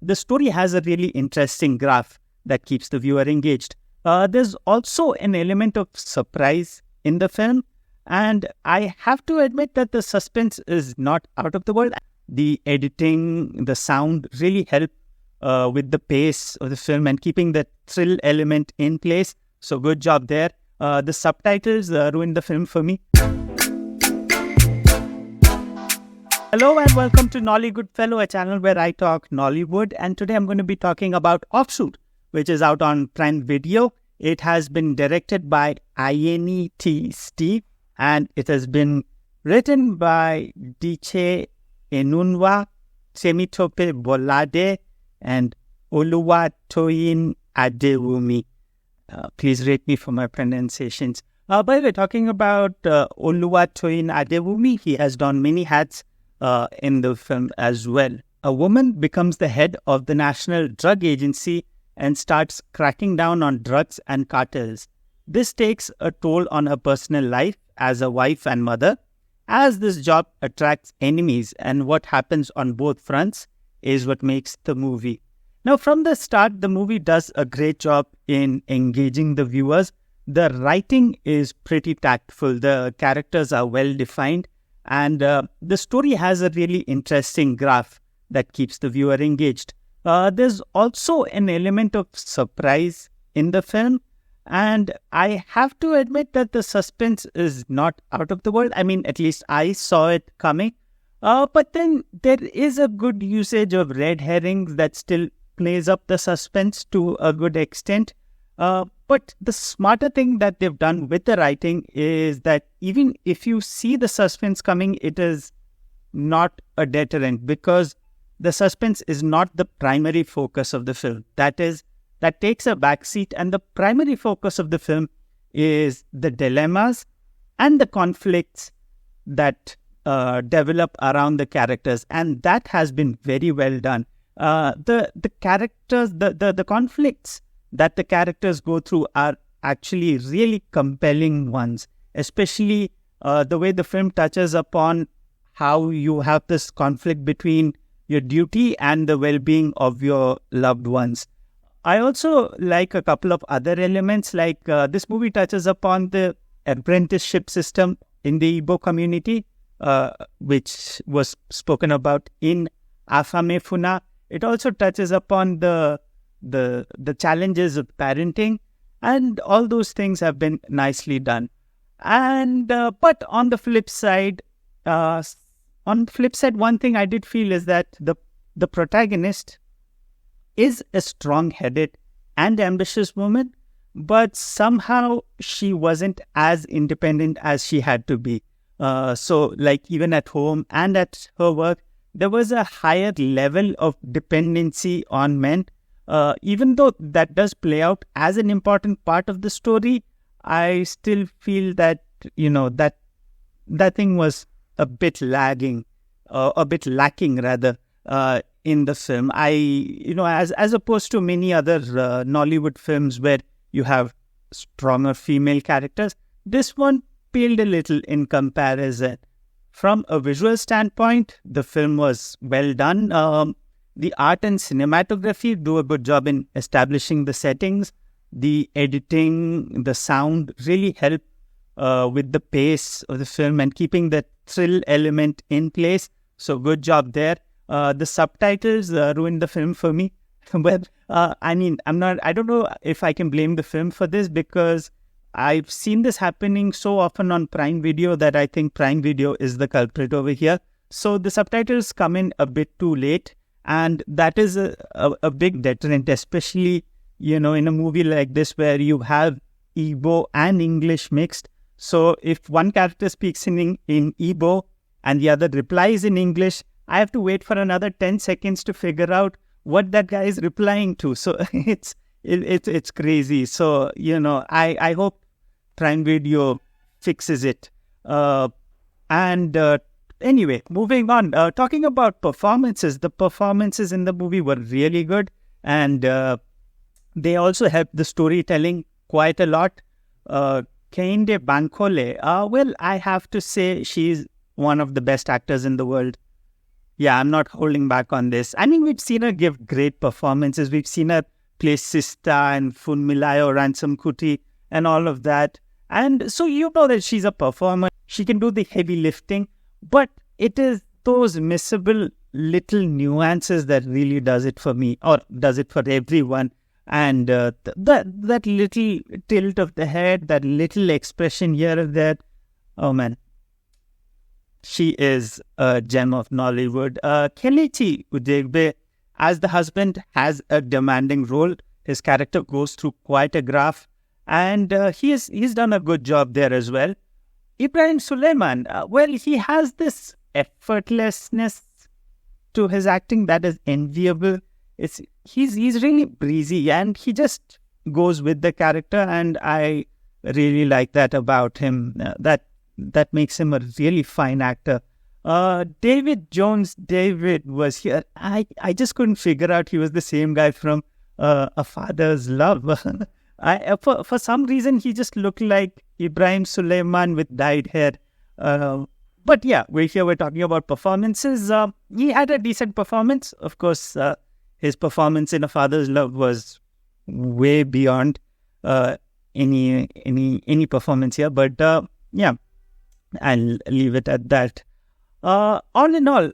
The story has a really interesting graph that keeps the viewer engaged. There's also an element of surprise in the film, and I have to admit that the suspense is not out of the world. The editing, the sound really help with the pace of the film and keeping the thrill element in place. So good job there. The subtitles ruined the film for me. Hello and welcome to Nolly Goodfellow, a channel where I talk Nollywood, and today I'm going to be talking about Offshoot, which is out on Prime Video. It has been directed by Ayeny T, and it has been written by Diche, Enunwa, Temitope, Bolade, and Oluwatoyin Adewumi. Please rate me for my pronunciations. By the way, talking about Oluwatoyin Adewumi, he has done many hats in the film as well. A woman becomes the head of the National Drug Agency and starts cracking down on drugs and cartels. This takes a toll on her personal life as a wife and mother, as this job attracts enemies, and what happens on both fronts is what makes the movie. Now, from the start, the movie does a great job in engaging the viewers. The writing is pretty tactful. The characters are well defined. And the story has a really interesting graph that keeps the viewer engaged. There's also an element of surprise in the film. And I have to admit that the suspense is not out of the world. I mean, at least I saw it coming. But then there is a good usage of red herrings that still plays up the suspense to a good extent. But the smarter thing that they've done with the writing is that even if you see the suspense coming, it is not a deterrent, because the suspense is not the primary focus of the film. That takes a backseat, and the primary focus of the film is the dilemmas and the conflicts that develop around the characters, and that has been very well done. The characters, the conflicts that the characters go through are actually really compelling ones, especially the way the film touches upon how you have this conflict between your duty and the well-being of your loved ones. I also like a couple of other elements, like this movie touches upon the apprenticeship system in the Igbo community, which was spoken about in Afamefuna. It also touches upon the challenges of parenting, and all those things have been nicely done. And but on the flip side, one thing I did feel is that the protagonist is a strong-headed and ambitious woman, but somehow she wasn't as independent as she had to be. So, like, even at home and at her work, there was a higher level of dependency on men. Even though that does play out as an important part of the story, I still feel that, that thing was a bit lacking rather, in the film. As opposed to many other Nollywood films where you have stronger female characters, this one paled a little in comparison. From a visual standpoint, the film was well done. The art and cinematography do a good job in establishing the settings. The editing, the sound really help with the pace of the film and keeping the thrill element in place. So good job there. The subtitles ruined the film for me. Well, I don't know if I can blame the film for this, because I've seen this happening so often on Prime Video that I think Prime Video is the culprit over here. So the subtitles come in a bit too late. And that is a big deterrent, especially, in a movie like this where you have Igbo and English mixed. So if one character speaks in Igbo and the other replies in English, I have to wait for another 10 seconds to figure out what that guy is replying to. So it's crazy. So, I hope Prime Video fixes it. Anyway, moving on, talking about performances, the performances in the movie were really good, and they also helped the storytelling quite a lot. Kehinde Bankole, well, I have to say she's one of the best actors in the world. yeah, I'm not holding back on this. I mean, we've seen her give great performances. We've seen her play Sista and Funmilayo, Ransom Kuti, and all of that. And so you know that she's a performer. She can do the heavy lifting, but it is those missable little nuances that really does it for me, or does it for everyone. And that little tilt of the head, that little expression here and there, oh man, she is a gem of Nollywood. Kelechi Udegbe, as the husband, has a demanding role. His character goes through quite a graph, and he's done a good job there as well. Ibrahim Suleiman, well, he has this effortlessness to his acting that is enviable. He's really breezy, and he just goes with the character, and I really like that about him. That makes him a really fine actor. David was here. I just couldn't figure out he was the same guy from A Father's Love. For some reason, he just looked like Ibrahim Suleiman with dyed hair. But yeah, we're talking about performances. He had a decent performance. Of course, his performance in A Father's Love was way beyond any performance here. But yeah, I'll leave it at that. All in all,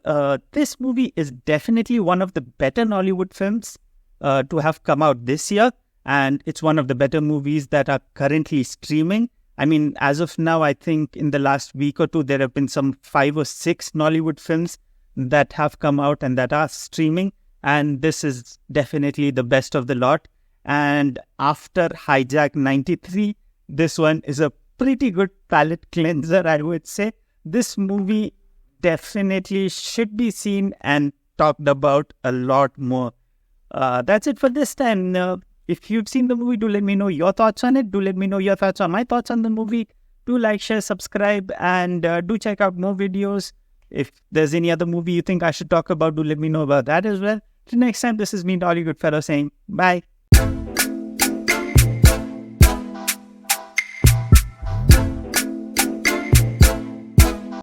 this movie is definitely one of the better Nollywood films to have come out this year. And it's one of the better movies that are currently streaming. I mean, as of now, I think in the last week or two, there have been some 5 or 6 Nollywood films that have come out and that are streaming. And this is definitely the best of the lot. And after Hijack 93, this one is a pretty good palate cleanser, I would say. This movie definitely should be seen and talked about a lot more. That's it for this time. If you've seen the movie, do let me know your thoughts on it. Do let me know your thoughts on my thoughts on the movie. Do like, share, subscribe, and do check out more videos. If there's any other movie you think I should talk about, do let me know about that as well. Till next time, this is me, Nolly Goodfellow, saying bye.